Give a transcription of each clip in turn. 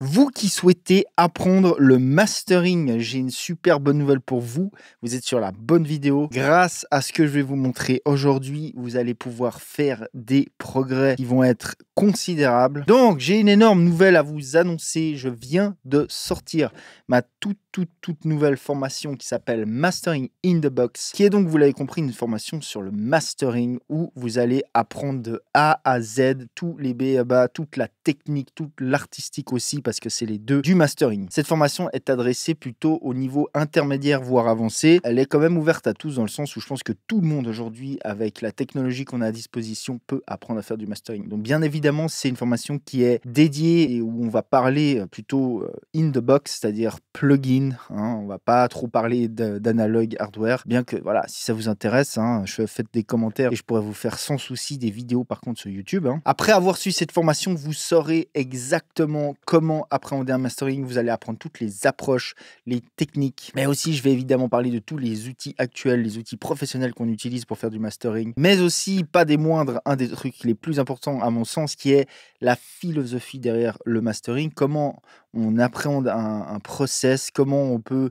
Vous qui souhaitez apprendre le mastering, j'ai une super bonne nouvelle pour vous. Vous êtes sur la bonne vidéo. Grâce à ce que je vais vous montrer aujourd'hui, vous allez pouvoir faire des progrès qui vont être considérables. Donc, j'ai une énorme nouvelle à vous annoncer. Je viens de sortir ma toute nouvelle formation qui s'appelle Mastering in the Box, qui est donc, vous l'avez compris, une formation sur le mastering où vous allez apprendre de A à Z tous les b.a-ba, toute la technique, toute l'artistique aussi, parce que c'est les deux du mastering. Cette formation est adressée plutôt au niveau intermédiaire, voire avancé. Elle est quand même ouverte à tous dans le sens où je pense que tout le monde aujourd'hui, avec la technologie qu'on a à disposition, peut apprendre à faire du mastering. Donc bien évidemment, c'est une formation qui est dédiée et où on va parler plutôt in the box, c'est-à-dire plugin. On va pas trop parler d'analogue hardware, bien que voilà, si ça vous intéresse, faites des commentaires et je pourrais vous faire sans souci des vidéos par contre sur YouTube. Après avoir suivi cette formation, vous saurez exactement comment appréhender un mastering. Vous allez apprendre toutes les approches, les techniques, mais aussi je vais évidemment parler de tous les outils actuels, les outils professionnels qu'on utilise pour faire du mastering, mais aussi, pas des moindres, un des trucs les plus importants à mon sens, qui est la philosophie derrière le mastering, comment on appréhende un process, comment on peut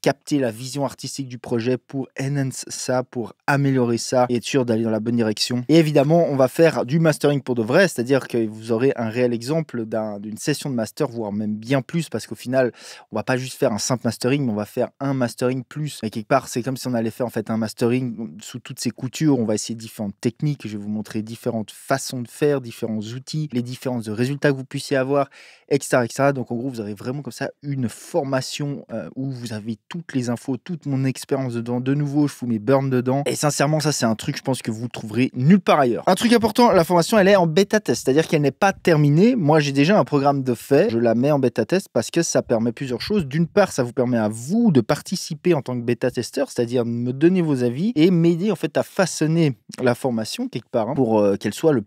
capter la vision artistique du projet pour enhance ça, pour améliorer ça et être sûr d'aller dans la bonne direction. Et évidemment, on va faire du mastering pour de vrai, c'est-à-dire que vous aurez un réel exemple d'une session de master, voire même bien plus, parce qu'au final, on va pas juste faire un simple mastering, mais on va faire un mastering plus. Et quelque part, c'est comme si on allait faire en fait un mastering sous toutes ses coutures. On va essayer différentes techniques, je vais vous montrer différentes façons de faire, différents outils, les différences de résultats que vous puissiez avoir, etc., etc. Donc en gros, vous aurez vraiment comme ça une formation où vous avez toutes les infos, toute mon expérience dedans. De nouveau, je vous mets burn dedans. Et sincèrement, ça c'est un truc, je pense que vous trouverez nulle part ailleurs. Un truc important, la formation, elle est en bêta test, c'est-à-dire qu'elle n'est pas terminée. Moi, j'ai déjà un programme de fait. Je la mets en bêta test parce que ça permet plusieurs choses. D'une part, ça vous permet à vous de participer en tant que bêta testeur, c'est-à-dire de me donner vos avis et m'aider en fait à façonner la formation quelque part pour qu'elle soit le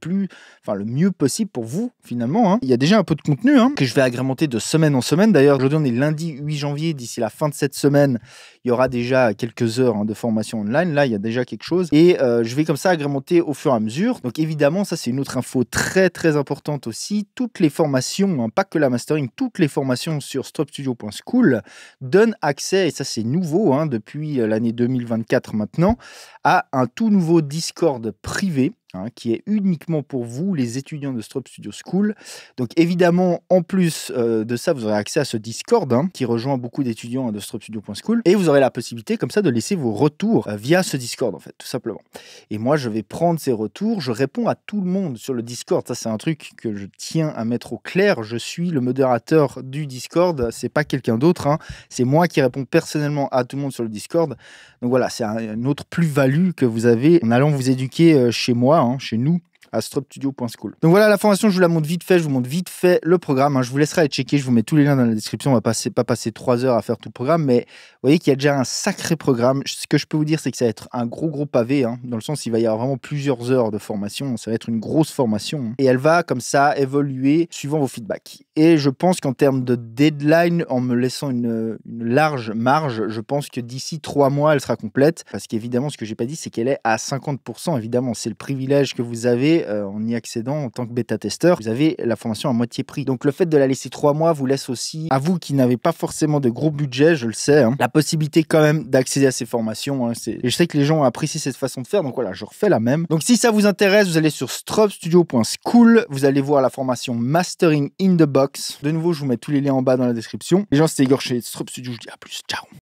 mieux possible pour vous finalement. Il y a déjà un peu de contenu que je vais agrémenter de semaine en semaine. D'ailleurs, aujourd'hui, on est lundi 8 janvier. D'ici la fin de cette semaine, il y aura déjà quelques heures de formation online. Là, il y a déjà quelque chose. Et je vais comme ça agrémenter au fur et à mesure. Donc évidemment, ça, c'est une autre info très, très importante aussi. Toutes les formations, pas que la mastering, toutes les formations sur stropstudio.school donnent accès, et ça, c'est nouveau depuis l'année 2024 maintenant, à un tout nouveau Discord privé. Qui est uniquement pour vous, les étudiants de Strop Studio School. Donc évidemment, en plus de ça, vous aurez accès à ce Discord qui rejoint beaucoup d'étudiants de stropstudio.school. Et vous aurez la possibilité comme ça de laisser vos retours via ce Discord en fait, tout simplement. Et moi, je vais prendre ces retours. Je réponds à tout le monde sur le Discord. Ça, c'est un truc que je tiens à mettre au clair. Je suis le modérateur du Discord. C'est pas quelqu'un d'autre. C'est moi qui réponds personnellement à tout le monde sur le Discord. Donc voilà, c'est une autre plus-value que vous avez en allant vous éduquer chez moi, chez nous, à stropstudio.school. Donc voilà, la formation, je vous la montre vite fait, je vous montre vite fait le programme. Je vous laisserai aller checker, je vous mets tous les liens dans la description. On va pas passer 3 heures à faire tout le programme, mais vous voyez qu'il y a déjà un sacré programme. Ce que je peux vous dire, c'est que ça va être un gros pavé, dans le sens où il va y avoir vraiment plusieurs heures de formation. Ça va être une grosse formation. Et elle va comme ça évoluer suivant vos feedbacks. Et je pense qu'en termes de deadline, en me laissant une large marge, je pense que d'ici 3 mois, elle sera complète. Parce qu'évidemment, ce que j'ai pas dit, c'est qu'elle est à 50%. Évidemment, c'est le privilège que vous avez en y accédant en tant que bêta-testeur. Vous avez la formation à moitié prix. Donc le fait de la laisser 3 mois vous laisse aussi, à vous qui n'avez pas forcément de gros budget, je le sais, la possibilité quand même d'accéder à ces formations. Et je sais que les gens ont apprécié cette façon de faire, donc voilà, je refais la même. Donc si ça vous intéresse, vous allez sur stropstudio.school, vous allez voir la formation Mastering in the Box. De nouveau, je vous mets tous les liens en bas dans la description. Les gens, c'était Igor chez Strop Studio, je dis à plus, ciao.